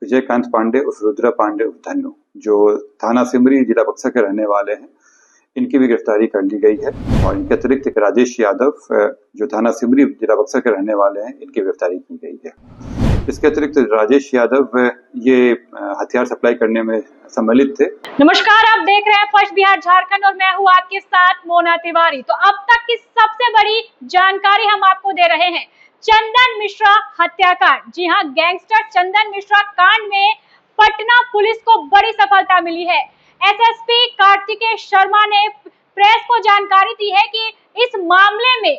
विजयकांत पांडे उर्फ रुद्रा पांडे उर्फ धन्नू, जो थाना सिमरी जिला बक्सर के रहने वाले हैं, इनकी भी गिरफ्तारी कर ली गई है। और इनके अतिरिक्त एक राजेश यादव, जो थाना सिमरी जिला बक्सर के रहने वाले हैं, इनकी गिरफ्तारी की गई है। इसके अतिरिक्त राजेश यादव ये हथियार सप्लाई करने में सम्मिलित थे। नमस्कार, आप देख रहे हैं फर्स्ट बिहार झारखंड और मैं हूँ आपके साथ मोना तिवारी। तो अब तक की सबसे बड़ी जानकारी हम आपको दे रहे हैं चंदन मिश्रा हत्याकांड। जी हाँ, गैंगस्टर चंदन मिश्रा कांड में पटना पुलिस को बड़ी सफलता मिली है। एसएसपी कार्तिकेय शर्मा ने प्रेस को जानकारी दी है कि इस मामले में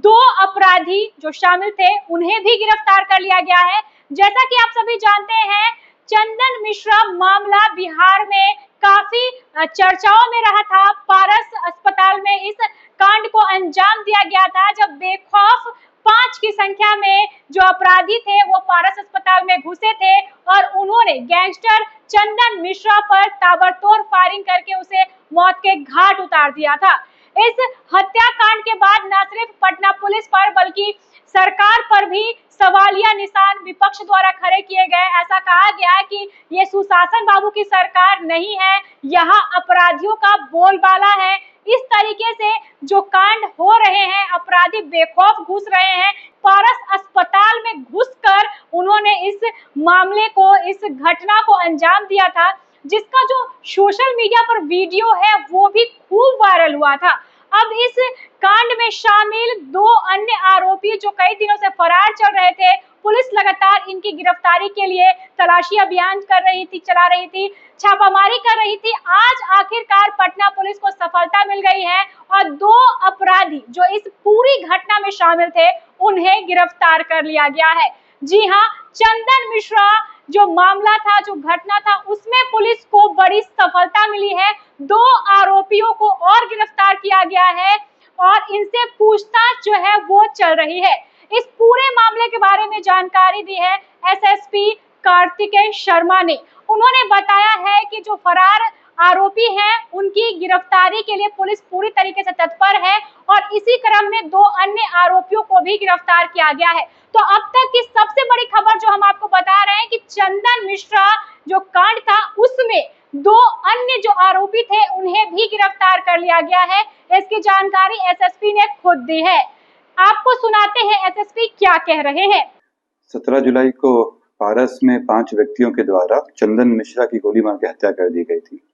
2 अपराधी जो शामिल थे उन्हें भी गिरफ्तार कर लिया गया है। जैसा कि आप सभी जानते हैं, चंदन मिश्रा मामला बिहार में काफी चर्चाओं में रहा था। पारस अस्पताल में इस कांड को अंजाम दिया गया था, जब बेखौफ 5 की संख्या में जो अपराधी थे वो पारस अस्पताल में घुसे थे और उन्होंने गैंगस्टर चंदन मिश्रा पर ताबड़तोड़ फायरिंग करके उसे मौत के घाट उतार दिया था। इस हत्याकांड के बाद न सिर्फ पटना पुलिस पर बल्कि सरकार पर भी सवालिया निशान विपक्ष द्वारा खड़े किए गए। ऐसा कहा गया कि ये सुशासन बाबू की सरकार नहीं है, यहाँ अपराधियों का बोलबाला है। इस तरीके से जो कांड हो रहे हैं, अपराधी बेखौफ घुस रहे हैं। पारस अस्पताल में घुसकर उन्होंने इस मामले को, इस घटना को अंजाम दिया था, जिसका जो सोशल मीडिया पर वीडियो है वो भी खूब वायरल हुआ था। अब इस कांड में शामिल 2 अन्य आरोपी जो कई दिनों से फरार चल रहे थे, पुलिस लगातार इनकी गिरफ्तारी के लिए तलाशी अभियान चला रही थी, छापामारी कर रही थी। आज आखिरकार पटना पुलिस को सफलता मिल गई है और 2 अपराधी जो इस पूरी घटना में शामिल थे उन्हें गिरफ्तार कर लिया गया है। जी हाँ, चंदन मिश्रा जो मामला था, जो घटना था, उसमें पुलिस को बड़ी सफलता मिली है। 2 आरोपियों को और गिरफ्तार किया गया है और इनसे पूछताछ जो है वो चल रही है। इस पूरे मामले के बारे में जानकारी दी है एसएसपी कार्तिकेय शर्मा ने। उन्होंने बताया है कि जो फरार आरोपी हैं उनकी गिरफ्तारी के लिए पुलिस पूरी तरीके से तत्पर है और इसी क्रम में 2 अन्य आरोपियों को भी गिरफ्तार किया गया है। तो अब तक की सबसे बड़ी खबर जो हम आपको बता रहे हैं कि चंदन मिश्रा जो कांड था उसमें 2 अन्य जो आरोपी थे उन्हें भी गिरफ्तार कर लिया गया है। इसकी जानकारी एसएसपी ने खुद दी है। आपको सुनाते हैं एसएसपी क्या कह रहे हैं। 17 जुलाई को पारस में 5 व्यक्तियों के द्वारा चंदन मिश्रा की गोली मार के हत्या कर दी गई थी।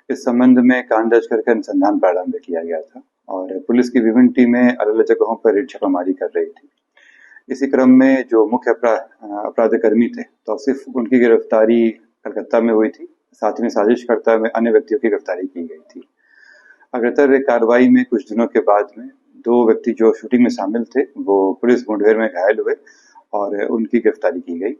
इस संबंध में कांड दर्ज करके अनुसंधान प्रारंभ किया गया था और पुलिस की विभिन्न टीमें अलग अलग जगहों पर रेड छापामारी कर रही थी। इसी क्रम में जो मुख्य अपराधकर्मी थे तौसीफ, उनकी गिरफ्तारी कलकत्ता में हुई थी। साथ में साजिशकर्ता में अन्य व्यक्तियों की गिरफ्तारी की गई थी। अग्रतर कार्रवाई में कुछ दिनों के बाद में 2 व्यक्ति जो शूटिंग में शामिल थे वो पुलिस मुठभेड़ में घायल हुए और उनकी गिरफ्तारी की गई।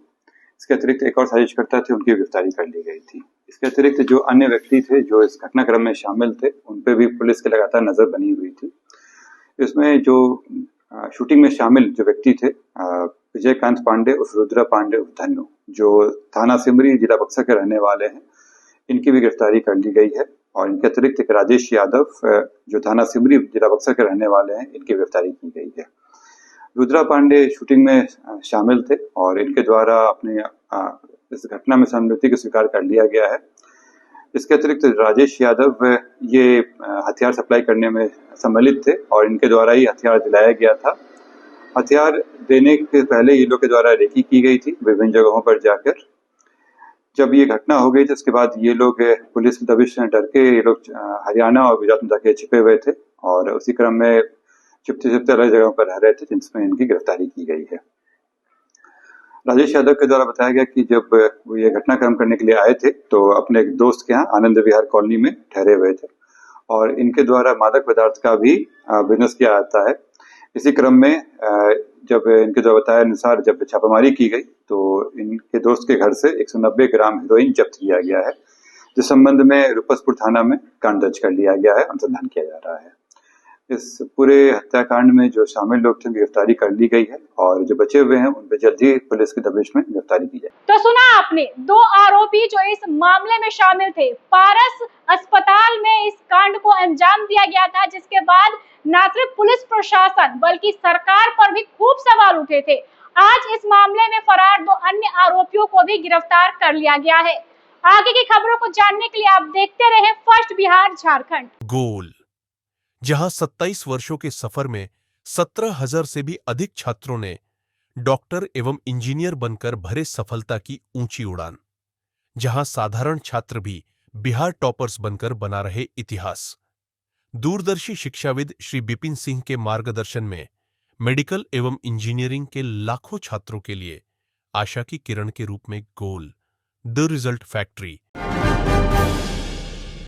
इसके अतिरिक्त एक और साजिशकर्ता थे, उनकी गिरफ्तारी कर ली गई थी। इसके अतिरिक्त जो अन्य व्यक्ति थे जो इस घटनाक्रम में शामिल थे उन पर भी पुलिस की लगातार नजर बनी हुई थी। इसमें जो शूटिंग में शामिल जो व्यक्ति थे, विजयकांत पांडे उर्फ रुद्रा पांडे उर्फ धन्नू, जो थाना सिमरी जिला बक्सर के रहने वाले हैं, इनकी भी गिरफ्तारी कर ली गई है। और इनके अतिरिक्त एक राजेश यादव, जो थाना सिमरी जिला बक्सर के रहने वाले हैं, इनकी गिरफ्तारी की गई है। रुद्रा पांडे शूटिंग में शामिल थे और इनके द्वारा अपने इस घटना में सम्मिलित को स्वीकार कर लिया गया है। इसके अतिरिक्त राजेश यादव ये हथियार सप्लाई करने में सम्मिलित थे और इनके द्वारा ही हथियार दिलाया गया था। हथियार देने के पहले ये लोग के द्वारा रेकी की गई थी विभिन्न जगहों पर जाकर। जब ये घटना हो गई थी उसके बाद ये लोग पुलिस की दबिश से डर के ये लोग हरियाणा और गुजरात में जाके छिपे हुए थे और उसी क्रम में छिपते छिपते अलग जगहों पर रह रहे थे, जिनमें इनकी गिरफ्तारी की गई है। राजेश यादव के द्वारा बताया गया कि जब वो ये घटनाक्रम करने के लिए आए थे तो अपने एक दोस्त के यहाँ आनंद विहार कॉलोनी में ठहरे हुए थे और इनके द्वारा मादक पदार्थ का भी बिजनेस किया जाता है। इसी क्रम में जब इनके द्वारा बताया अनुसार जब छापामारी की गई तो इनके दोस्त के घर से 190 ग्राम हेरोइन जब्त किया गया है, जिस संबंध में रूपसपुर थाना में कांड दर्ज कर लिया गया है, अनुसंधान किया जा रहा है। इस पूरे हत्याकांड में जो शामिल लोग थे गिरफ्तारी कर ली गई है और जो बचे हुए हैं उन पर जल्दी पुलिस की दबिश में गिरफ्तारी की जाए। तो सुना आपने, 2 आरोपी जो इस मामले में शामिल थे, पारस अस्पताल में इस कांड को अंजाम दिया गया था, जिसके बाद न सिर्फ पुलिस प्रशासन बल्कि सरकार पर भी खूब सवाल उठे थे। आज इस मामले में फरार 2 अन्य आरोपियों को भी गिरफ्तार कर लिया गया है। आगे की खबरों को जानने के लिए आप देखते रहें फर्स्ट बिहार झारखंड। गोल, जहां 27 वर्षों के सफर में 17,000 से भी अधिक छात्रों ने डॉक्टर एवं इंजीनियर बनकर भरे सफलता की ऊंची उड़ान, जहां साधारण छात्र भी बिहार टॉपर्स बनकर बना रहे इतिहास। दूरदर्शी शिक्षाविद श्री बिपिन सिंह के मार्गदर्शन में मेडिकल एवं इंजीनियरिंग के लाखों छात्रों के लिए आशा की किरण के रूप में गोल, द रिजल्ट फैक्ट्री